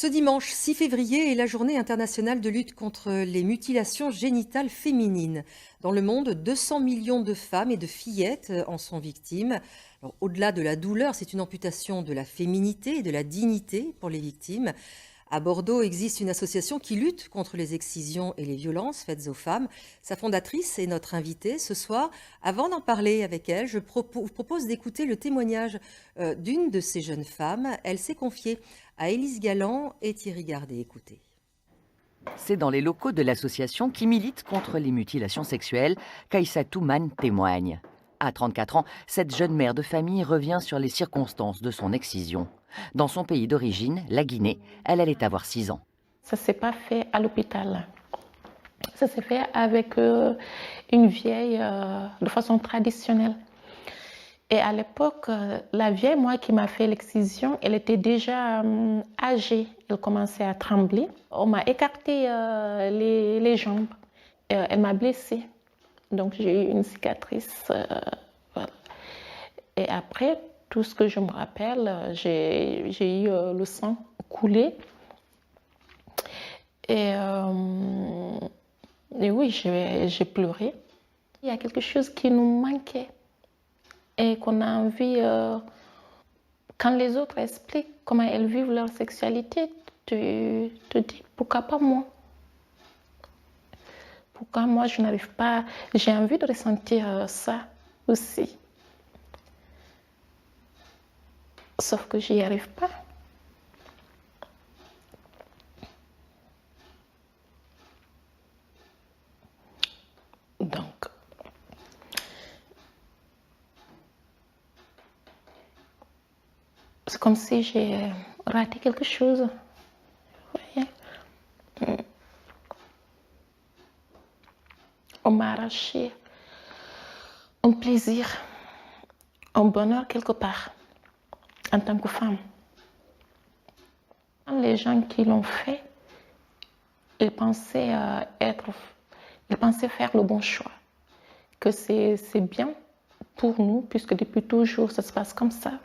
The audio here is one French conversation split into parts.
Ce dimanche 6 février est la journée internationale de lutte contre les mutilations génitales féminines. Dans le monde, 200 millions de femmes et de fillettes en sont victimes. Alors, au-delà de la douleur, c'est une amputation de la féminité et de la dignité pour les victimes. À Bordeaux existe une association qui lutte contre les excisions et les violences faites aux femmes. Sa fondatrice est notre invitée ce soir. Avant d'en parler avec elle, je vous propose d'écouter le témoignage d'une de ces jeunes femmes. Elle s'est confiée à Élise Galland et Thierry Gardet. Écoutez. C'est dans les locaux de l'association qui milite contre les mutilations sexuelles qu'Aïssatou Man témoigne. À 34 ans, cette jeune mère de famille revient sur les circonstances de son excision. Dans son pays d'origine, la Guinée, elle allait avoir 6 ans. Ça ne s'est pas fait à l'hôpital. Ça s'est fait avec une vieille de façon traditionnelle. Et à l'époque, la vieille, moi, qui m'a fait l'excision, elle était déjà âgée. Elle commençait à trembler. On m'a écarté les jambes. Elle m'a blessée. Donc, j'ai eu une cicatrice. Voilà. Et après, tout ce que je me rappelle, j'ai eu le sang coulé. Et oui, j'ai pleuré. Il y a quelque chose qui nous manquait. Et qu'on a envie, quand les autres expliquent comment elles vivent leur sexualité, tu te dis, pourquoi pas moi? Pourquoi moi je n'arrive pas? J'ai envie de ressentir ça aussi. Sauf que j'y arrive pas. Donc, c'est comme si j'ai raté quelque chose. Vous voyez? On m'a arraché un plaisir, un bonheur quelque part, en tant que femme. Les gens qui l'ont fait, ils pensaient faire le bon choix, que c'est bien pour nous, puisque depuis toujours, ça se passe comme ça.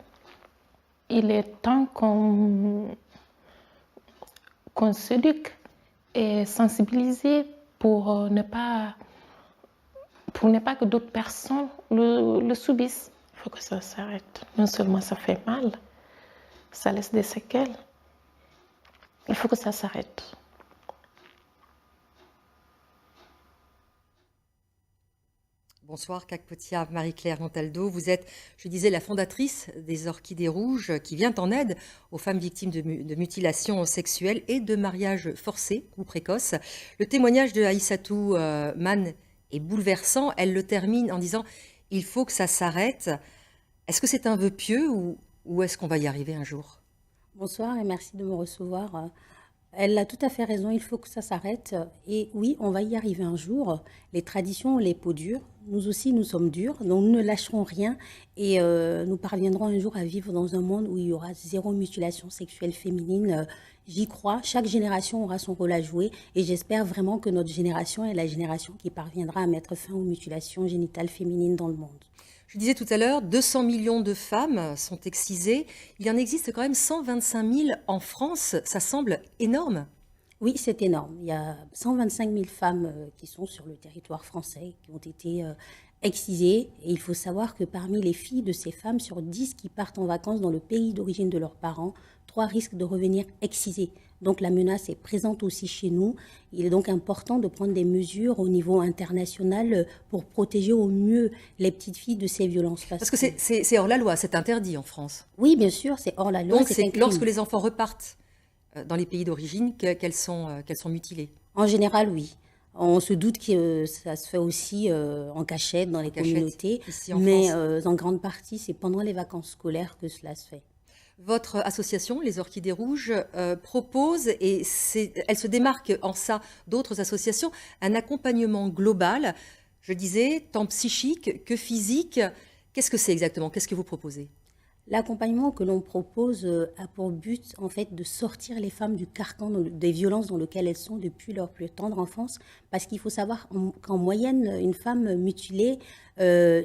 Il est temps qu'on s'éduque et sensibiliser pour ne pas que d'autres personnes le subissent. Il faut que ça s'arrête. Non seulement ça fait mal, ça laisse des séquelles. Il faut que ça s'arrête. Bonsoir Kakpotia, Marie-Claire Montaldo. Vous êtes, je disais, la fondatrice des Orchidées Rouges qui vient en aide aux femmes victimes de mutilations sexuelles et de mariages forcés ou précoces. Le témoignage de Aïssatou Man est bouleversant. Elle le termine en disant « Il faut que ça s'arrête ». Est-ce que c'est un vœu pieux ou est-ce qu'on va y arriver un jour? Bonsoir et merci de me recevoir. Elle a tout à fait raison, il faut que ça s'arrête. Et oui, on va y arriver un jour. Les traditions ont les peaux dures. Nous aussi, nous sommes durs, donc nous ne lâcherons rien. Et nous parviendrons un jour à vivre dans un monde où il y aura zéro mutilation sexuelle féminine. J'y crois. Chaque génération aura son rôle à jouer. Et j'espère vraiment que notre génération est la génération qui parviendra à mettre fin aux mutilations génitales féminines dans le monde. Je disais tout à l'heure, 200 millions de femmes sont excisées. Il y en existe quand même 125 000 en France. Ça semble énorme. Oui, c'est énorme. Il y a 125 000 femmes qui sont sur le territoire français, qui ont été excisées. Et il faut savoir que parmi les filles de ces femmes, sur 10 qui partent en vacances dans le pays d'origine de leurs parents, 3 risquent de revenir excisées. Donc la menace est présente aussi chez nous. Il est donc important de prendre des mesures au niveau international pour protéger au mieux les petites filles de ces violences. Parce que c'est hors la loi, c'est interdit en France. Oui, bien sûr, c'est hors la loi. Donc c'est lorsque les enfants repartent dans les pays d'origine qu'elles sont mutilées. En général, oui. On se doute que ça se fait aussi en cachette dans les communautés, mais en grande partie, c'est pendant les vacances scolaires que cela se fait. Votre association, les Orchidées Rouges, propose, et elle se démarque en ça d'autres associations, un accompagnement global, je disais, tant psychique que physique. Qu'est-ce que c'est exactement? Qu'est-ce que vous proposez? L'accompagnement que l'on propose a pour but en fait de sortir les femmes du carcan des violences dans lequel elles sont depuis leur plus tendre enfance, parce qu'il faut savoir qu'en moyenne une femme mutilée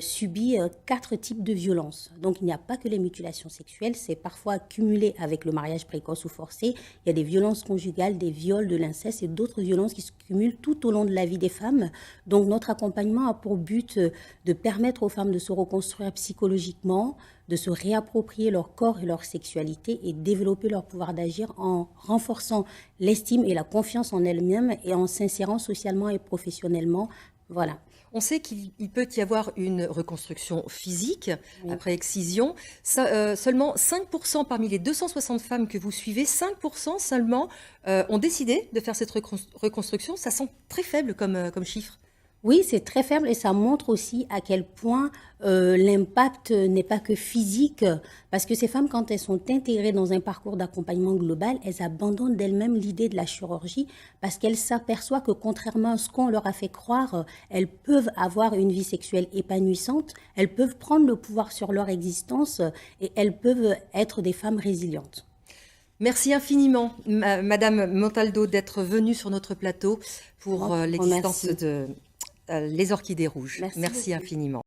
subit 4 types de violences. Donc il n'y a pas que les mutilations sexuelles, c'est parfois cumulé avec le mariage précoce ou forcé. Il y a des violences conjugales, des viols, de l'inceste et d'autres violences qui se cumulent tout au long de la vie des femmes. Donc notre accompagnement a pour but de permettre aux femmes de se reconstruire psychologiquement, de se réapproprier leur corps et leur sexualité et développer leur pouvoir d'agir en renforçant l'estime et la confiance en elles-mêmes et en s'insérant socialement et professionnellement. Voilà. On sait qu'il peut y avoir une reconstruction physique après excision. Seulement 5% parmi les 260 femmes que vous suivez, 5% seulement ont décidé de faire cette reconstruction. Ça semble très faible comme chiffre. Oui, c'est très faible et ça montre aussi à quel point l'impact n'est pas que physique, parce que ces femmes, quand elles sont intégrées dans un parcours d'accompagnement global, elles abandonnent d'elles-mêmes l'idée de la chirurgie parce qu'elles s'aperçoivent que contrairement à ce qu'on leur a fait croire, elles peuvent avoir une vie sexuelle épanouissante, elles peuvent prendre le pouvoir sur leur existence et elles peuvent être des femmes résilientes. Merci infiniment, Madame Montaldo, d'être venue sur notre plateau pour l'existence de Les Orchidées Rouges. Merci infiniment.